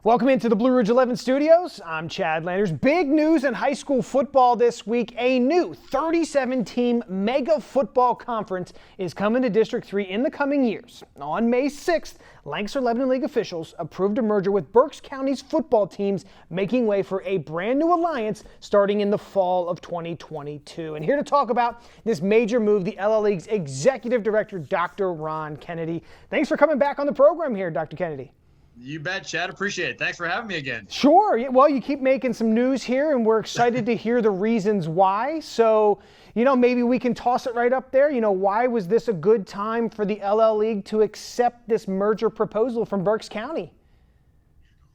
Welcome into the Blue Ridge 11 studios. I'm Chad Landers. Big news in high school football this week. A new 37-team mega football conference is coming to District 3 in the coming years. On May 6th, Lancaster-Lebanon League officials approved a merger with Berks County's football teams, making way for a brand new alliance starting in the fall of 2022. And here to talk about this major move, the LL League's Executive Director, Dr. Ron Kennedy. Thanks for coming back on the program here, Dr. Kennedy. You bet, Chad. Appreciate it. Thanks for having me again. Sure. Well, you keep making some news here, and we're excited to hear the reasons why. So, maybe we can toss it right up there. Why was this a good time for the LL League to accept this merger proposal from Berks County?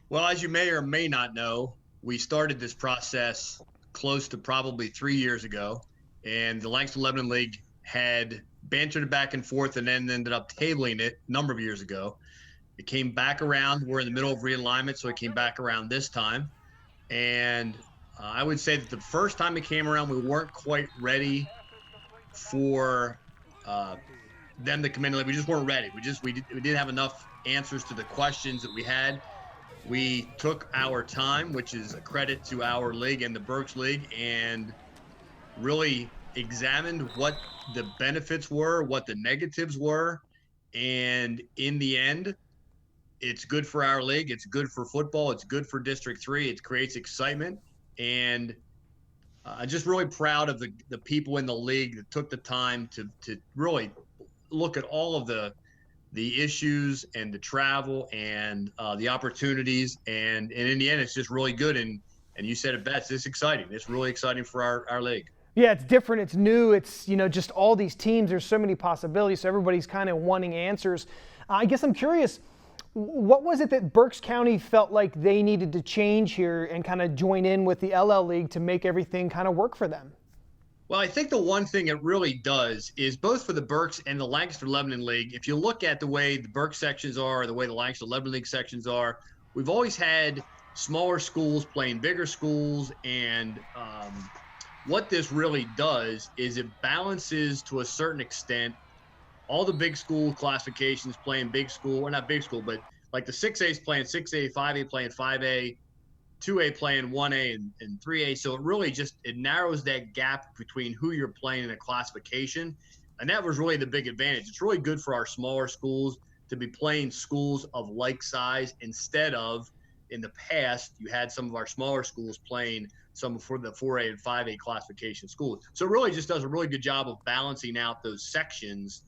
Well, as you may or may not know, we started this process close to probably 3 years ago, and the Lancaster-Lebanon League had bantered it back and forth and then ended up tabling it a number of years ago. It came back around. We're in the middle of realignment, so it came back around this time. And I would say that the first time it came around, we weren't quite ready for them to come in. We just weren't ready. We didn't have enough answers to the questions that we had. We took our time, which is a credit to our league and the Berks League, and really examined what the benefits were, what the negatives were. And in the end, it's good for our league. It's good for football. It's good for District 3. It creates excitement. And I'm just really proud of the people in the league that took the time to really look at all of the issues and the travel and the opportunities. And in the end, it's just really good. And you said it best. It's exciting. It's really exciting for our league. Yeah, it's different. It's new. It's, just all these teams. There's so many possibilities. So everybody's kind of wanting answers. I guess I'm curious, what was it that Berks County felt like they needed to change here and kind of join in with the LL League to make everything kind of work for them? Well, I think the one thing it really does is both for the Berks and the Lancaster-Lebanon League, if you look at the way the Berks sections are, the way the Lancaster-Lebanon League sections are, we've always had smaller schools playing bigger schools. And what this really does is it balances to a certain extent all the big school classifications playing big school, or not big school, but like the 6A's playing 6A, 5A playing 5A, 2A playing 1A and 3A. So it really it narrows that gap between who you're playing in a classification. And that was really the big advantage. It's really good for our smaller schools to be playing schools of like size instead of, in the past, you had some of our smaller schools playing some for the 4A and 5A classification schools. So it really just does a really good job of balancing out those sections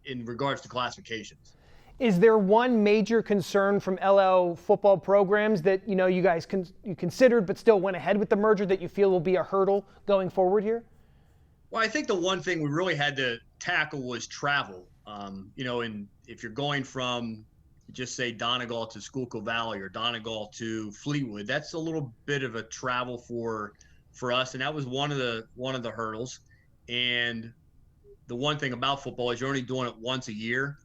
in regards to classifications. Is there one major concern from LL football programs that you guys you considered but still went ahead with the merger that you feel will be a hurdle going forward here? Well, I think the one thing we really had to tackle was travel. And if you're going from, just say, Donegal to Schuylkill Valley or Donegal to Fleetwood, that's a little bit of a travel for us, and that was one of the hurdles. And the one thing about football is you're only doing it once a year.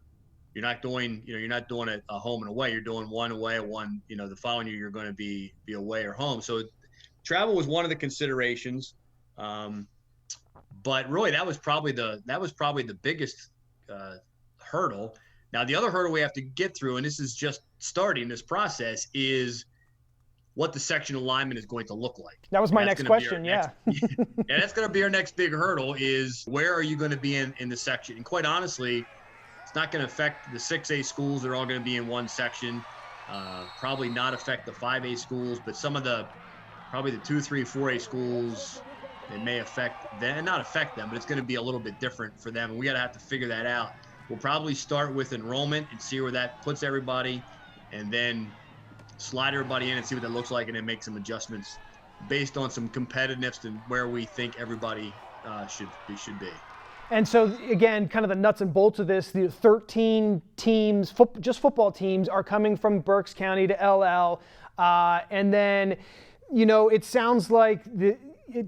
You're not doing it a home and away. You're doing one away, one, the following year you're going to be away or home. So travel was one of the considerations. But really that was probably the biggest hurdle. Now the other hurdle we have to get through, and this is just starting this process, is what the section alignment is going to look like. That was my next question, yeah. And that's going to be our next big hurdle, is where are you going to be in the section? And quite honestly, it's not going to affect the 6A schools. They're all going to be in one section. Probably not affect the 5A schools, but some of probably the 2, 3, 4A schools, it may affect them, not affect them, but it's going to be a little bit different for them. And we got to have to figure that out. We'll probably start with enrollment and see where that puts everybody, and then slide everybody in and see what that looks like, and then make some adjustments based on some competitiveness and where we think everybody should be. And so again, kind of the nuts and bolts of this, the 13 teams, just football teams, are coming from Berks County to LL. And then, it sounds like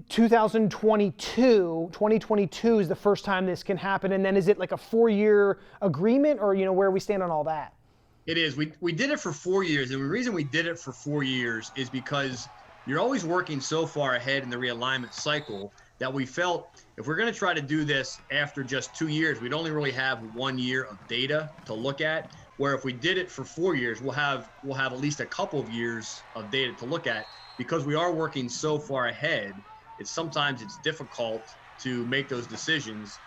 2022 is the first time this can happen. And then is it like a 4-year agreement, or, where we stand on all that? It is. We did it for 4 years. And the reason we did it for 4 years is because you're always working so far ahead in the realignment cycle that we felt if we're going to try to do this after just 2 years, we'd only really have 1 year of data to look at. Where if we did it for 4 years, we'll have at least a couple of years of data to look at, because we are working so far ahead. Sometimes it's difficult to make those decisions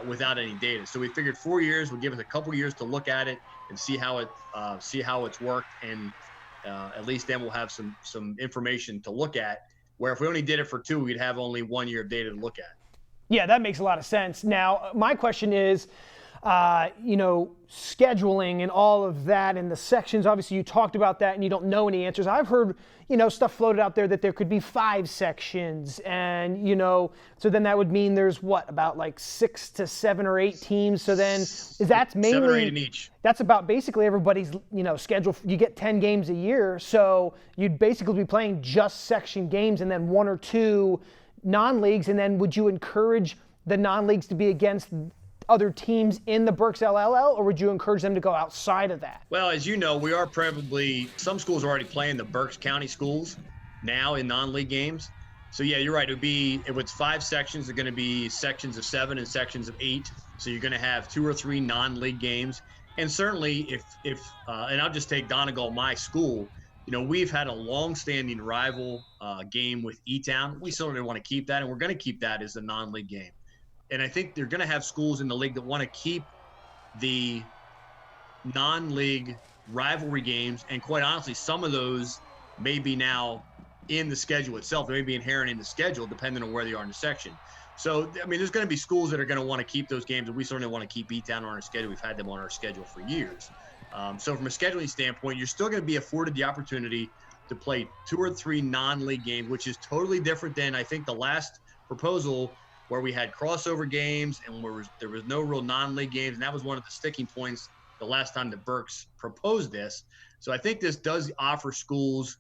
without any data. So we figured 4 years would give us a couple of years to look at it and see how it's worked, and at least then we'll have some information to look at. Where if we only did it for 2, we'd have only 1 year of data to look at. Yeah, that makes a lot of sense. Now, my question is, scheduling and all of that and the sections. Obviously, you talked about that and you don't know any answers. I've heard, stuff floated out there that there could be 5 sections, and, so then that would mean there's about like 6 to 7 or 8 teams. So then that's mainly 7 or 8 in each. That's about basically everybody's, schedule. You get 10 games a year, so you'd basically be playing just section games and then 1 or 2 non-leagues. And then would you encourage the non-leagues to be against other teams in the Berks LLL, or would you encourage them to go outside of that? Well, as you know, we are probably, some schools are already playing the Berks County schools now in non-league games. So yeah, you're right. If it's 5 sections, they're going to be sections of 7 and sections of 8. So you're going to have 2 or 3 non-league games. And certainly if and I'll just take Donegal, my school, we've had a long-standing rival game with E-Town. We certainly want to keep that, and we're going to keep that as a non-league game. And I think they're going to have schools in the league that want to keep the non-league rivalry games. And quite honestly, some of those may be now in the schedule itself. They may be inherent in the schedule, depending on where they are in the section. So, there's going to be schools that are going to want to keep those games, and we certainly want to keep E-Town on our schedule. We've had them on our schedule for years. So from a scheduling standpoint, you're still going to be afforded the opportunity to play 2 or 3 non-league games, which is totally different than, I think, the last proposal, where we had crossover games and there was no real non-league games. And that was one of the sticking points the last time that Berks proposed this. So I think this does offer schools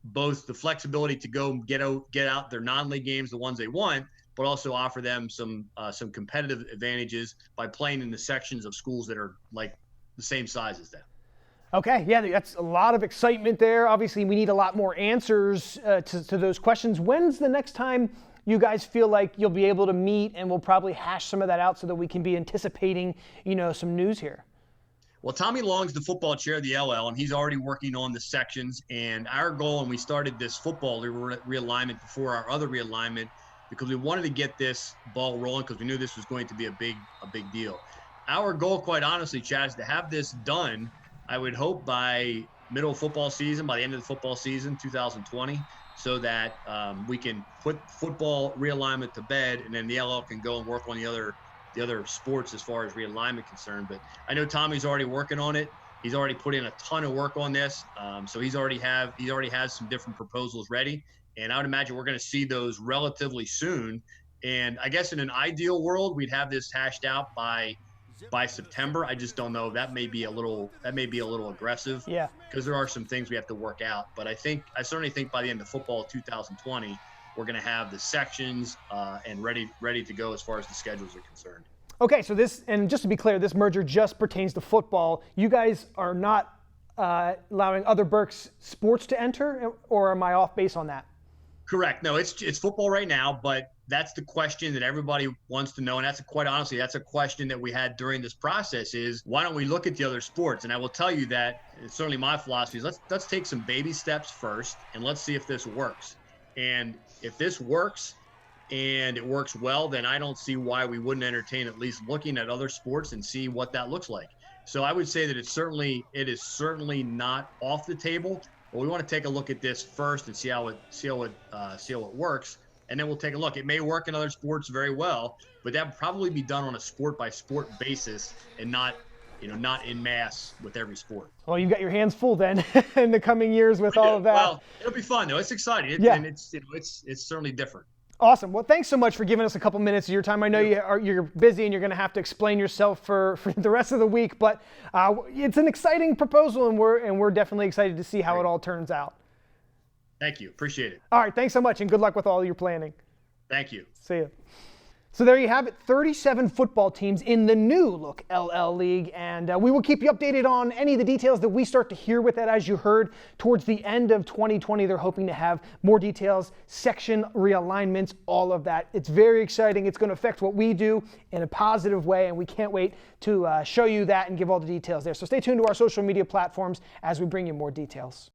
both the flexibility to go get out their non-league games, the ones they want, but also offer them some competitive advantages by playing in the sections of schools that are like the same size as them. Okay, yeah, that's a lot of excitement there. Obviously, we need a lot more answers to those questions. When's the next time you guys feel like you'll be able to meet, and we'll probably hash some of that out so that we can be anticipating, some news here? Well, Tommy Long's the football chair of the LL, and he's already working on the sections. And our goal, and we started this football realignment before our other realignment, because we wanted to get this ball rolling, because we knew this was going to be a big deal. Our goal, quite honestly, Chad, is to have this done, I would hope, by middle of football season, by the end of the football season, 2020. So that we can put football realignment to bed, and then the LL can go and work on the other sports as far as realignment concerned. But I know Tommy's already working on it. He's already put in a ton of work on this. So he already has some different proposals ready, and I would imagine we're going to see those relatively soon. And I guess in an ideal world, we'd have this hashed out by September. I just don't know. That may be a little aggressive. Yeah. Because there are some things we have to work out. But I certainly think by the end of football 2020, we're going to have the sections and ready to go as far as the schedules are concerned. Okay, so and just to be clear, this merger just pertains to football. You guys are not allowing other Berks sports to enter, or am I off base on that? Correct. No, it's football right now, but that's the question that everybody wants to know. And that's a question that we had during this process is, why don't we look at the other sports? And I will tell you that it's certainly my philosophy is let's take some baby steps first, and let's see if this works. And if this works and it works well, then I don't see why we wouldn't entertain at least looking at other sports and see what that looks like. So I would say that it is certainly not off the table, but we want to take a look at this first and see how it works. And then we'll take a look. It may work in other sports very well, but that would probably be done on a sport by sport basis and not en masse with every sport. Well, you've got your hands full then in the coming years with all of that. Well, it'll be fun though. It's exciting. Yeah. And it's certainly different. Awesome. Well, thanks so much for giving us a couple minutes of your time. I know you're busy and you're going to have to explain yourself for the rest of the week, but it's an exciting proposal, and we're definitely excited to see how it all turns out. Thank you. Appreciate it. All right. Thanks so much, and good luck with all your planning. Thank you. See you. So there you have it, 37 football teams in the new look LL League, and we will keep you updated on any of the details that we start to hear with that. As you heard, towards the end of 2020, they're hoping to have more details, section realignments, all of that. It's very exciting. It's going to affect what we do in a positive way, and we can't wait to show you that and give all the details there. So stay tuned to our social media platforms as we bring you more details.